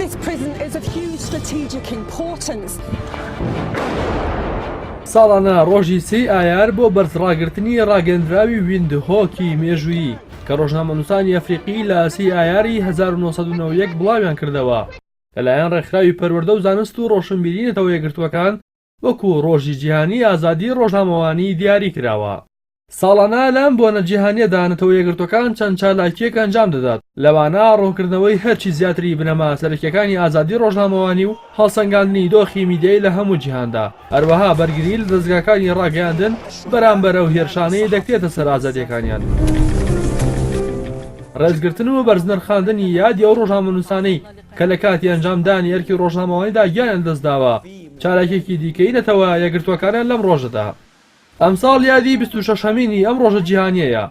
This prison is of huge strategic importance. ساڵانە ڕۆژی سی ئایار بۆ بەرزڕاگرتنی ڕاگەندراوی ویندهۆکی مێژوویی کە ڕۆژنامەنووسانی ئەفریقی لە سی ئایاری 1991 بڵاویان کردەوە لەلایەن ڕێکخراوی پەروەردە و زانست و ڕۆشنبیری نەتەوە یەکگرتووەکان وەکو ڕۆژی جیهانی ئازادی ڕۆژنامەوانی دیاری کراوە. ساڵانە لەم بۆنە جیهانیەدا نەتەوە یەکگرتوەکان چەند چالاکیەک ئەنجام دەدات لەوانە ڕوونکردنەوەی هەرچی زیاتری بنەما سەرەکیەکانی ئازادی ڕۆژنامەوانی و هەڵسەنگاندنی دۆخی میدیای لە هەموو جیهاندا هەروەها بەرگری لە دەستگاکانی ڕاگەیاندن بەرامبەرە و هێرشانەی دەکرێتە سەر ئازادیەکانیان. ڕێزگرتن و بەرزنرخاندنی یادی ئەو ڕۆژنامەنووسانەی کە لە کاتی ئەنجامدانی ئەرکی ڕۆژنامەوانیدا گیانیان دەستداوە چالاکێکی دیکەی نەتەوە یەکگرتوەکانیان لەم ڕۆژەدا. ئەمساڵ یادی 26مینی ئەم ڕۆژە جیهانیەیە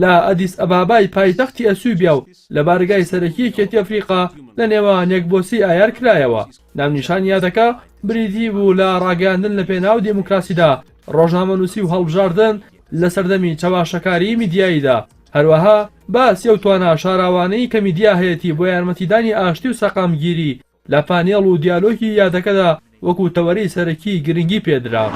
لە ئەدیس ئەبابای پایتەختی ئەسووبیا و لە بارگای سەرەکی کێتی ئەفریقا لە نێوان یەکبۆسی ئایار کرایەوە. نامنیشان یادەکە بریتی بوو لە ڕاگەاندن لە پێناو دموکراسیدا ڕۆژنامەنووسی و هەڵبژاردن لە سەردەمی چاواشەکاری میدیاییدا هەروەها باسی ئەو توانە شاراوانەی کە میدیا هەیەی بۆ یارمەتیدانی ئاشتی و سەقامگیری لە پانێڵ و دیالۆگی یادەکەدا وەکو تەوەرەی سەرەکی گرنگی پێدرا.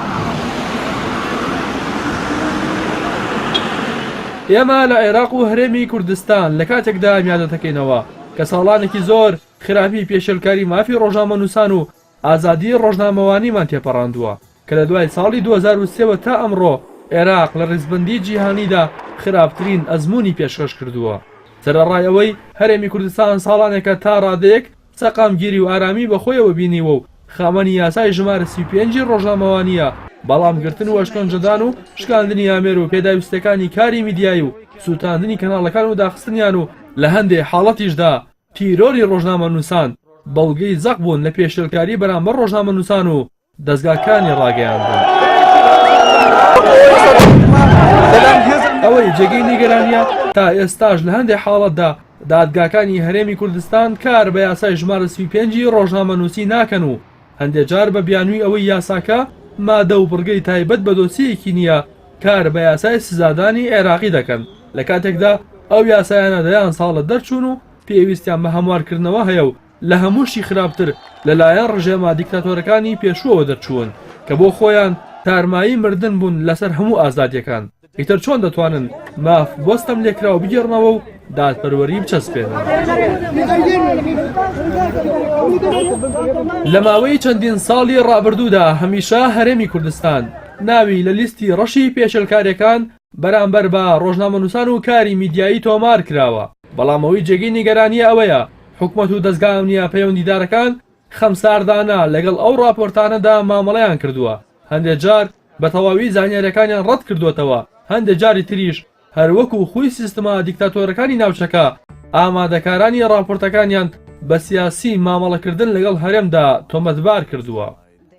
ئێمە لە عێراق و هەرێمی کوردستان لە کاتێکدا میادەتەکەینەوە کە ساڵانێکی زۆر خراپی پێشێلکاری مافی ڕۆژنامەنووسان و ئازادی ڕۆژنامەوانیمان تێپەڕاندووە کە لە دوای ساڵی 2023 تا ئەمڕۆ عێراق لە ڕیزبەندی جیهانیدا خراپترین ئەزموونی پێشکەش کردووە. سەرەڕای هەرێمی کوردستان ساڵانێکە تا ڕادەیەک سەقامگیری و ئارامی بەخۆیەوە بینیوە و خاوەنی یاسای ژمارە 35 ڕۆژنامەوانیە بەڵامگرتن و ئەشکەنجەدان و شکاندنی ئامێر و پێداویستەکانی کاری میدیایی و سووتاندنی کەناڵەکان و داخستنیان و لە هەندێک حاڵەتیشدا تیرۆری ڕۆژنامەنووسان بەڵگەی زەق بوون لە پێشێلکاری بەرامبەر ڕۆژنامەنووسان و دەستگاکانی ڕاگەیاندن. ئەوەی جێگەی نیگەرانیە تا ئێستاش لە هەندێک حاڵەتدا دادگاکانی هەرێمی کوردستان کار بە یاسای ژمارە 35 ڕۆژنامەنووسی ناکەن و هەندێک جار بە بیانووی ئەوەی یاساکە مادە و بڕگەی تایبەت بە دۆسیەکی نییە کار بە یاسای سزادانی عێراقی دەکەن لە کاتێکدا ئەو یاسایانە دەیان ساڵە دەرچوون و پێویستیان بە هەموارکردنەوە هەیە و لە هەمووشی خراپتر لەلایەن ڕژێما دیکتاتۆرەکانی پێشووەوە دەرچوون کە بۆ خۆیان تارمایی مردن بوون لەسەر هەموو ئازادیەکان. ئیتر چۆن دەتوانن ماف بۆستەم لێکرا و بگێڕنەوە و دادپەروەری بچەسپێنن. لە ماوەی چەندین ساڵی ڕابردوودا هەمیشە هەرێمی کوردستان ناوی لە لیستی ڕەشی پێشێلکاریەکان بەرامبەر بە ڕۆژنامەنووسان و کاری میدیایی تۆمار کراوە. بەڵامەوەی جێگەی نیگەرانیە ئەوەیە حکومەت و دەستگا ئەمنیە پەیوەندیدارەکان خەمساردانە لەگەڵ ئەو راپۆرتانەدا مامەڵەیان کردووە هەندێک جار بە تەواوی زانیاریەکانیان ڕەت کردوێتەوە هەندێک جاری تریش هەروەکو خۆی سیستەما دیکتاتۆرەکانی ناوچەکە ئامادەکارانی راپۆرتەکانیان بە سیاسی مامەڵەکردن لەگەڵ هەرێمدا تۆمەتبار کردووە.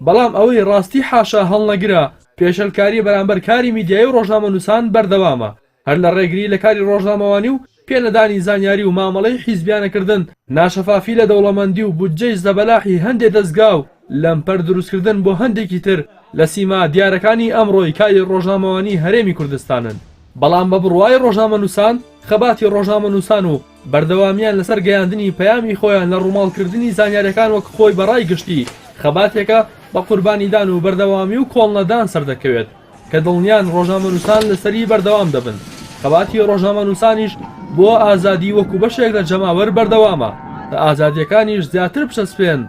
بەڵام ئەوەی ڕاستی حاشا هەڵنەگرە پێشەلکاری بەرامبەر کاری میدیایی و ڕۆژنامەنووسان بەردەوامە هەر لە ڕێگری لە کاری ڕۆژنامەوانی و پێنەدانی زانیاری و مامەڵەی حیزبیانەکردن ناشەفافی لە دەوڵەمەندی و بودجەی زەبەلاحی هەندێک دەستگا و لەمپەر دروستکردن بۆ هەندێکی تر لە سیما دیارەکانی ئەمڕۆی کاری ڕۆژنامەوانی هەرێمی کوردستانن. بەڵام بە بڕوای ڕۆژنامەنووسان خەباتی ڕۆژنامەنووسان و بەردەوامیان لەسەر گەیاندنی پەیامی خۆیان لە ڕووماڵکردنی زانیاریەکان وەک خۆی بەڕای گشتی خەباتێکە بە قوربانیدان و بەردەوامی و کۆڵنەدان سەردەکەوێت کە دڵنیان ڕۆژنامەنووسان لەسەری بەردەوام دەبن. خەباتی ڕۆژنامەنووسانیش بۆ ئازادی وەکو بەشێک لە جەماوەر بەردەوامە لە ئازادیەکانیش زیاتر بچەسپێن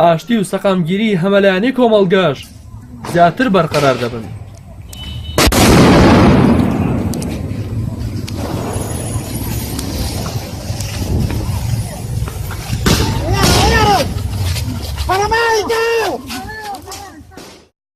ئاشتی و سەقامگیری هەمەلایانی کۆمەڵگەش زیاتر بەرقەرار دەبن. Para